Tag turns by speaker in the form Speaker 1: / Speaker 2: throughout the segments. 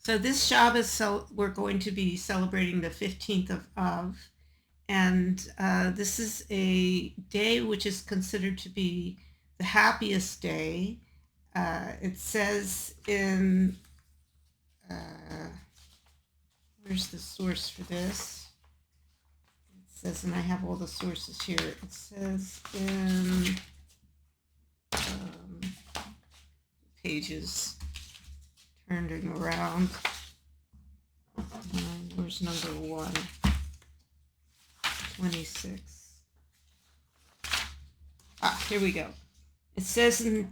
Speaker 1: So this Shabbos, we're going to be celebrating the 15th of Av, and this is a day which is considered to be the happiest day. It says in, uh, where's the source for this? It says, and I have all the sources here. It says in um, pages turning around. Where's number 126? Here we go. It says in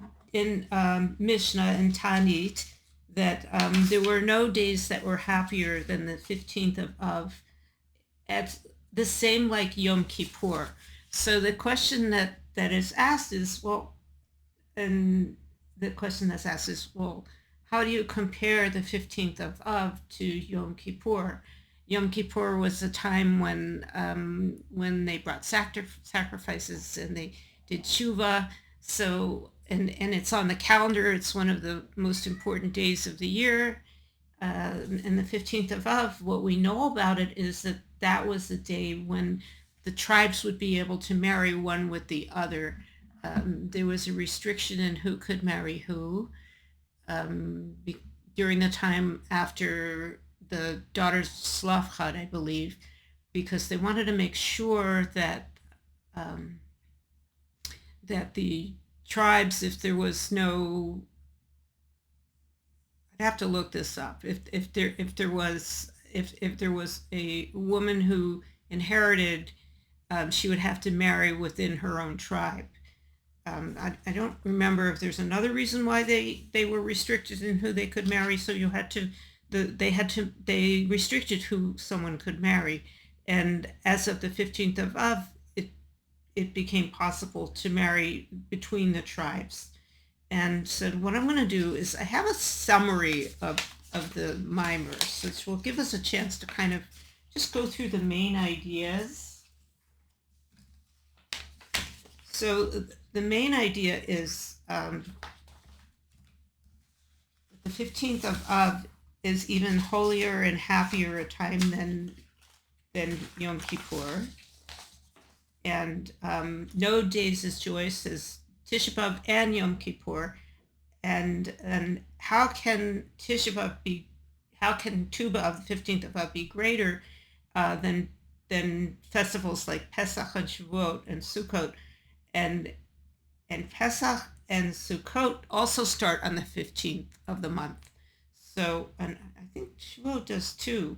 Speaker 1: Mishnah and Tanit that there were no days that were happier than the 15th of Av, at the same like Yom Kippur. So the question that is asked is, well, how do you compare the 15th of Av to Yom Kippur? Yom Kippur was a time when they brought sacrifices and they did tshuva. So and it's on the calendar. It's one of the most important days of the year. And the 15th of Av, what we know about it is that that was the day when the tribes would be able to marry one with the other. There was a restriction in who could marry who during the time after the daughter's Slavchad, I believe, because they wanted to make sure that that the tribes, if there was no, I'd have to look this up. If there was a woman who inherited, she would have to marry within her own tribe. I don't remember if there's another reason why they were restricted in who they could marry. So they restricted who someone could marry, and as of the 15th of Av, it became possible to marry between the tribes. And so what I'm going to do is I have a summary of the Maamar, which will give us a chance to kind of just go through the main ideas. So the main idea is the 15th of Av is even holier and happier a time than Yom Kippur. And no days as joyous as Tisha B'Av and Yom Kippur. And how can Tu BeAv, the 15th of Av, be greater than festivals like Pesach and Shavuot and Sukkot? And Pesach and Sukkot also start on the 15th of the month. So, and I think Shavuot does too.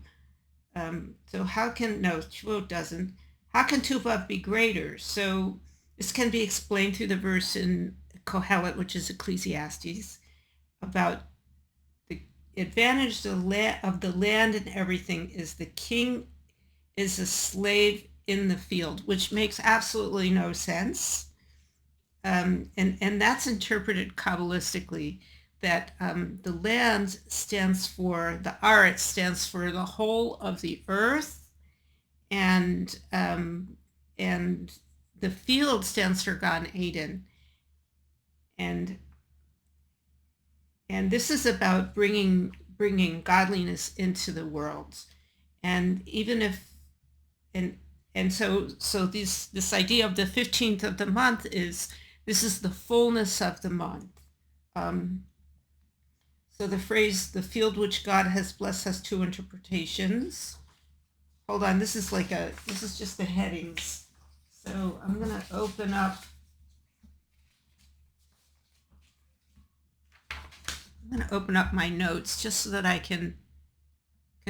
Speaker 1: So Shavuot doesn't. How can Tu BeAv be greater? So this can be explained through the verse in Kohelet, which is Ecclesiastes, about the advantage of the land and everything is the king is a slave in the field, which makes absolutely no sense. And that's interpreted Kabbalistically, that the land stands for, the Aretz stands for the whole of the earth, and the field stands for Gan Eden. And this is about bringing godliness into the world. And even if so this idea of the 15th of the month is, this is the fullness of the month. So the phrase, the field which God has blessed, has two interpretations. Hold on, this is just the headings. So I'm going to open up my notes just so that I can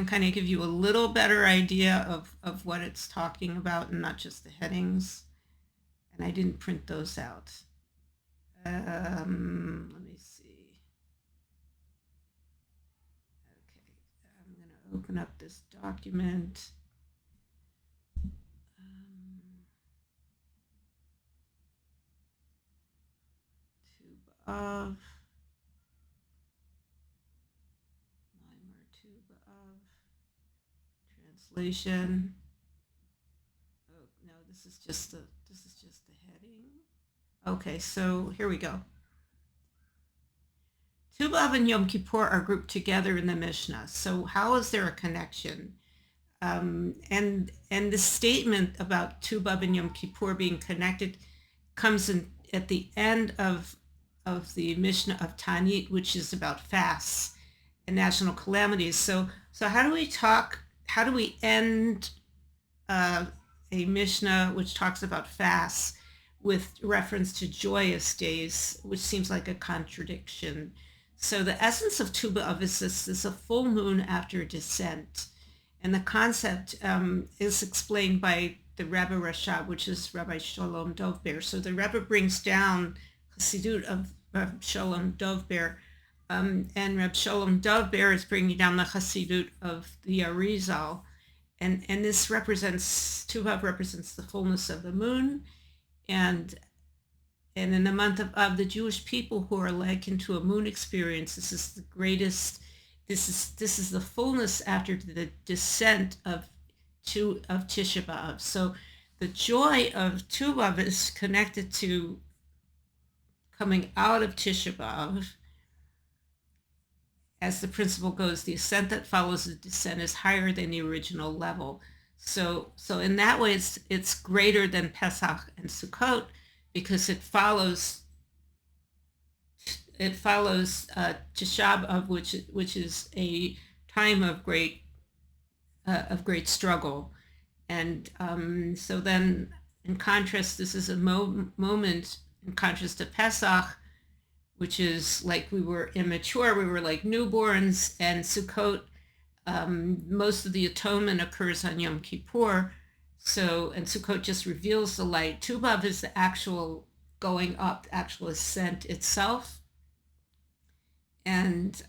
Speaker 1: kind of give you a little better idea of what it's talking about, and not just the headings. And I didn't print those out. Let me see. Okay, I'm going to open up this document. Tu BeAv. Maamar Tu BeAv. Translation. Oh no, this is just the heading. Okay, so here we go. Tu BeAv and Yom Kippur are grouped together in the Mishnah. So how is there a connection? And the statement about Tu BeAv and Yom Kippur being connected comes in at the end of the Mishnah of Tanit, which is about fasts and national calamities. So how do we talk? How do we end a Mishnah which talks about fasts with reference to joyous days, which seems like a contradiction? So the essence of Tu BeAv is this is a full moon after descent. And the concept is explained by the Rebbe Rashab, which is Rabbi Shalom Dovber. So the Rebbe brings down Chassidut of Reb Shalom Dovber, and Reb Shalom Dovber is bringing down the Chassidut of the Arizal. And this represents, Tu BeAv represents the fullness of the moon. And in the month of the Jewish people who are likened to a moon experience, this is the greatest. This is the fullness after the descent of Tisha B'Av. So the joy of Tu BeAv is connected to coming out of Tisha B'Av. As the principle goes, the ascent that follows the descent is higher than the original level. So in that way, it's greater than Pesach and Sukkot because it follows Tisha B'Av, which is a time of great struggle, and so then in contrast, this is a moment in contrast to Pesach, which is like we were immature, we were like newborns, and Sukkot, most of the atonement occurs on Yom Kippur, and Sukkot just reveals the light. Tu BeAv is the actual going up, the actual ascent itself. And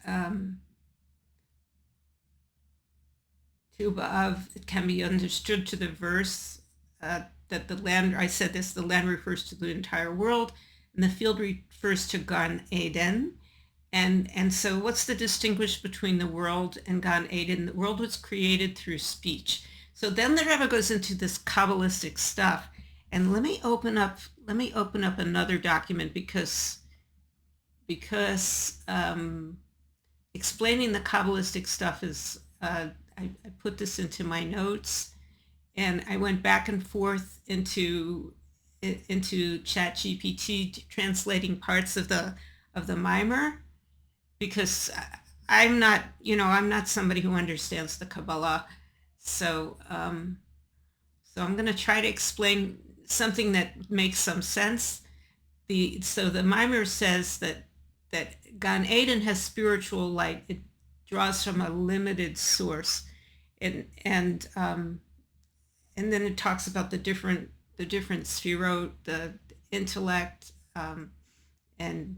Speaker 1: Tu BeAv can be understood to the verse that the land, I said this, the land refers to the entire world, and the field refers to Gan Eden. And so what's the distinguish between the world and Gan Eden? The world was created through speech. So then the Rebbe goes into this Kabbalistic stuff. And let me open up another document because explaining the Kabbalistic stuff is, I put this into my notes, and I went back and forth into ChatGPT translating parts of the Maamar, because I'm not somebody who understands the Kabbalah, so I'm going to try to explain something that makes some sense. So the Maamar says that Gan Eden has spiritual light. It draws from a limited source, and then it talks about the different sphirot, the intellect, and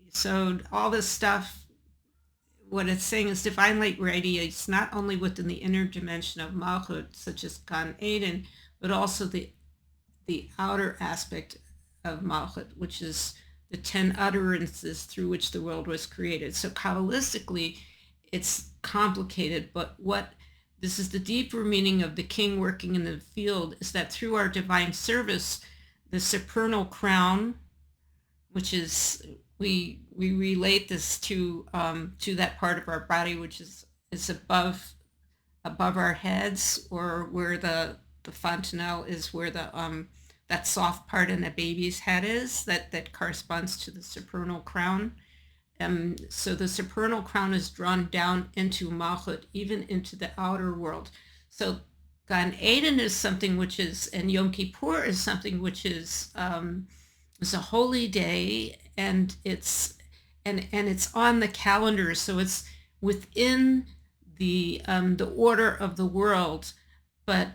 Speaker 1: so all this stuff. What it's saying is divine light radiates not only within the inner dimension of Malchut, such as Gan Eden, but also the outer aspect of Malchut, which is the 10 utterances through which the world was created. So Kabbalistically, it's complicated, but this is the deeper meaning of the king working in the field, is that through our divine service, the supernal crown, which is, we relate this to that part of our body which is above our heads, or where the fontanelle is, where the that soft part in a baby's head is, that corresponds to the supernal crown. So the supernal crown is drawn down into Malchut, even into the outer world. So Gan Eden is something which is, and Yom Kippur is something which is a holy day, and it's on the calendar, so it's within the order of the world. But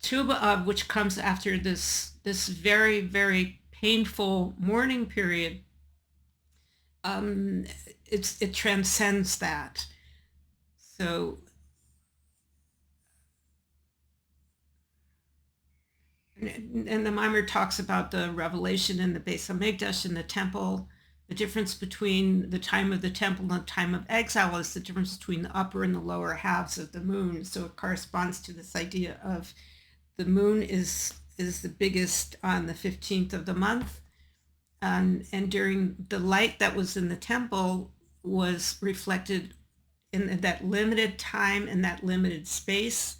Speaker 1: Tu BeAv, which comes after this very, very painful mourning period, it transcends that. So and the Maamar talks about the revelation in the Beis Hamikdash in the temple. The difference between the time of the temple and the time of exile is the difference between the upper and the lower halves of the moon. So it corresponds to this idea of the moon is the biggest on the 15th of the month. And during the light that was in the temple, was reflected in that limited time and that limited space,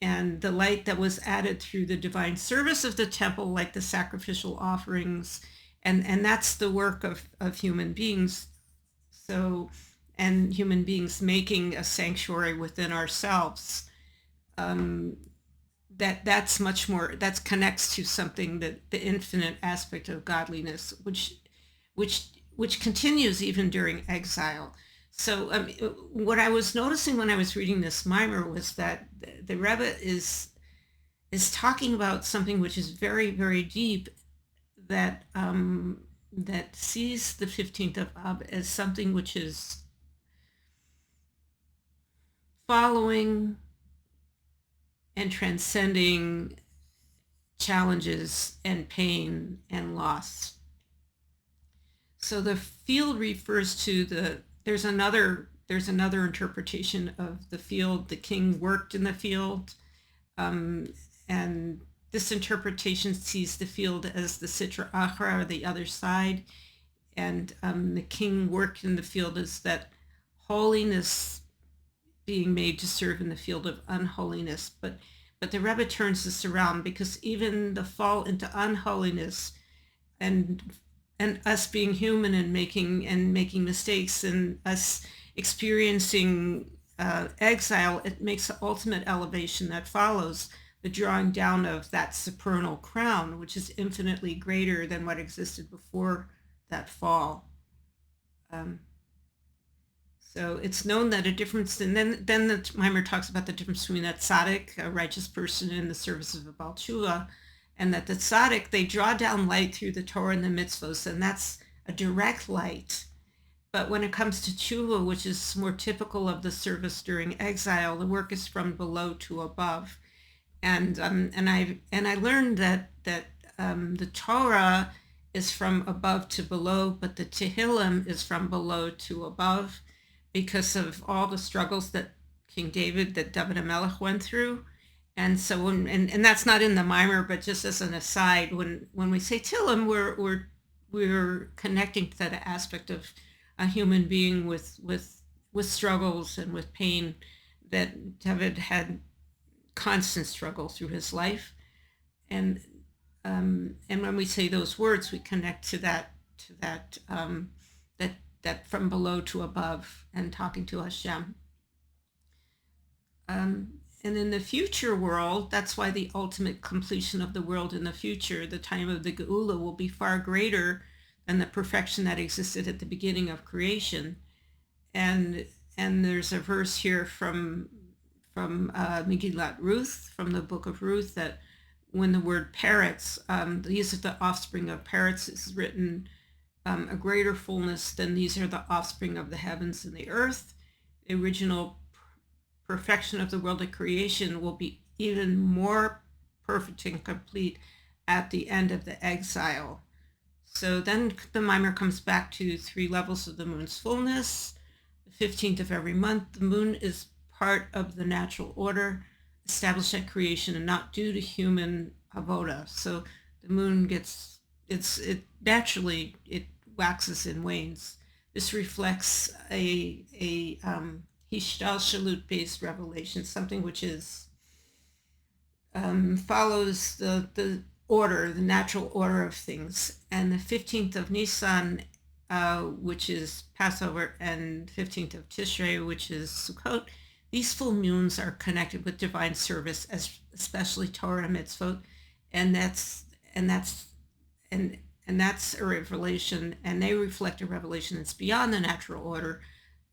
Speaker 1: and the light that was added through the divine service of the temple, like the sacrificial offerings, and that's the work of human beings. So, and human beings making a sanctuary within ourselves. That's much more, that connects to something, that the infinite aspect of godliness, which which continues even during exile. So what I was noticing when I was reading this Maamar was that the Rebbe is talking about something which is very, very deep, that that sees the 15th of Ab as something which is following and transcending challenges and pain and loss. So the field refers to there's another interpretation of the field. The king worked in the field, and this interpretation sees the field as the Sitra Achra, or the other side, and the king worked in the field as that holiness being made to serve in the field of unholiness. But the Rebbe turns this around, because even the fall into unholiness and us being human and making mistakes, and us experiencing exile, it makes the ultimate elevation that follows, the drawing down of that supernal crown, which is infinitely greater than what existed before that fall. So it's known that a difference, and then the Maamar talks about the difference between that tzaddik, a righteous person in the service of a Baal Tshuva, and that the tzaddik, they draw down light through the Torah and the mitzvos, and that's a direct light. But when it comes to tshuva, which is more typical of the service during exile, the work is from below to above. And I learned that the Torah is from above to below, but the Tehillim is from below to above, because of all the struggles that David HaMelech went through. And so, and that's not in the Maamar, but just as an aside, when we say Tehillim, we're connecting to that aspect of a human being with struggles and with pain, that David had constant struggle through his life. And when we say those words, we connect to that from below to above, and talking to Hashem. And in the future world, that's why the ultimate completion of the world in the future, the time of the Geula, will be far greater than the perfection that existed at the beginning of creation. And there's a verse here from Megillat Ruth, from the book of Ruth, that when the word parrots, these are the offspring of parrots, is written, a greater fullness than these are the offspring of the heavens and the earth. The original perfection of the world of creation will be even more perfect and complete at the end of the exile. So then the Maamar comes back to 3 levels of the moon's fullness. The 15th of every month, the moon is part of the natural order established at creation and not due to human avoda. So the moon it naturally waxes and wanes. This reflects a Hishtalshalut based revelation, something which is follows the order, the natural order of things. And the 15th of Nisan, which is Passover, and 15th of Tishrei, which is Sukkot, these full moons are connected with divine service, especially Torah and mitzvot, and that's a revelation, and they reflect a revelation that's beyond the natural order.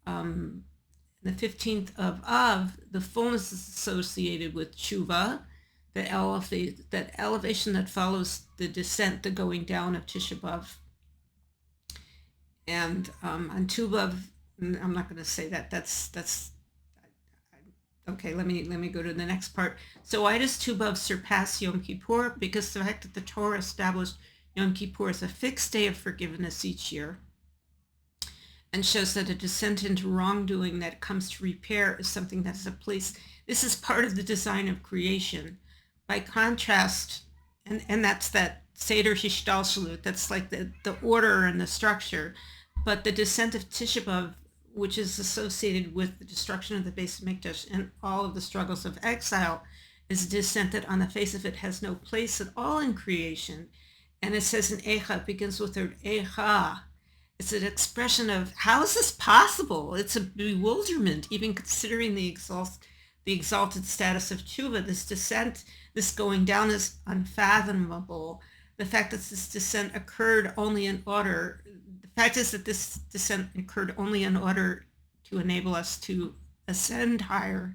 Speaker 1: The 15th of Av, the fullness is associated with tshuva, that elevation that follows the descent, the going down of Tisha B'Av. And on Tu BeAv, I'm not going to say that. That's okay. Let me go to the next part. So why does Tu BeAv surpass Yom Kippur? Because the fact that the Torah established Yom Kippur as a fixed day of forgiveness each year, and shows that a descent into wrongdoing that comes to repair is something that is a place. This is part of the design of creation. By contrast, and that's that Seder Hishtalshalut, that's like the order and the structure. But the descent of Tisha B'Av, which is associated with the destruction of the Beis Hamikdash and all of the struggles of exile, is a descent that on the face of it has no place at all in creation. And it says in Echa, it begins with the word Echa. It's an expression of how is this possible? It's a bewilderment, even considering the exalted status of tshuva. This descent, this going down is unfathomable. The fact that this descent occurred only in order, the fact is that this descent occurred only in order to enable us to ascend higher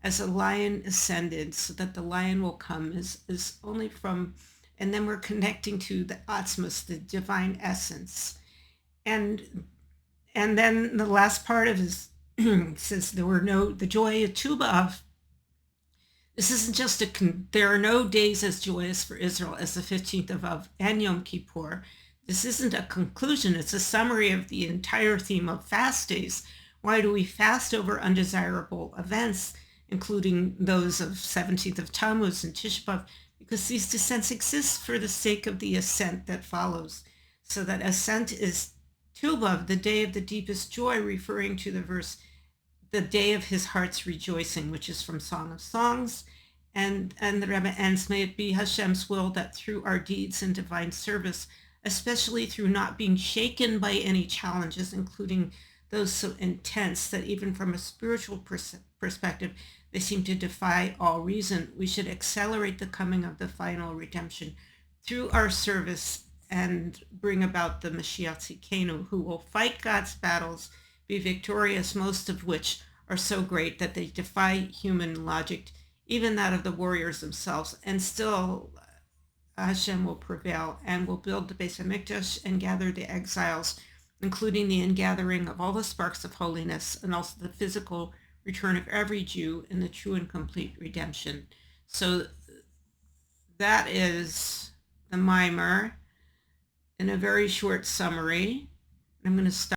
Speaker 1: as a lion ascended, so that the lion will come is only from, and then we're connecting to the Atzmos, the divine essence. And then the last part of his says the joy of Tu BeAv. This isn't just there are no days as joyous for Israel as the 15th of Av and Yom Kippur. This isn't a conclusion. It's a summary of the entire theme of fast days. Why do we fast over undesirable events, including those of 17th of Tammuz and Tisha B'Av? Because these descents exist for the sake of the ascent that follows. So that ascent is Tu BeAv, the day of the deepest joy, referring to the verse, the day of his heart's rejoicing, which is from Song of Songs. And the Rebbe ends, may it be Hashem's will that through our deeds and divine service, especially through not being shaken by any challenges, including those so intense that even from a spiritual perspective, they seem to defy all reason, we should accelerate the coming of the final redemption through our service and bring about the Mashiach Tzidkenu, who will fight God's battles, be victorious, most of which are so great that they defy human logic, even that of the warriors themselves, and still Hashem will prevail and will build the Beis Hamikdash and gather the exiles, including the ingathering of all the sparks of holiness and also the physical return of every Jew in the true and complete redemption. So that is the Maamar in a very short summary. I'm going to stop.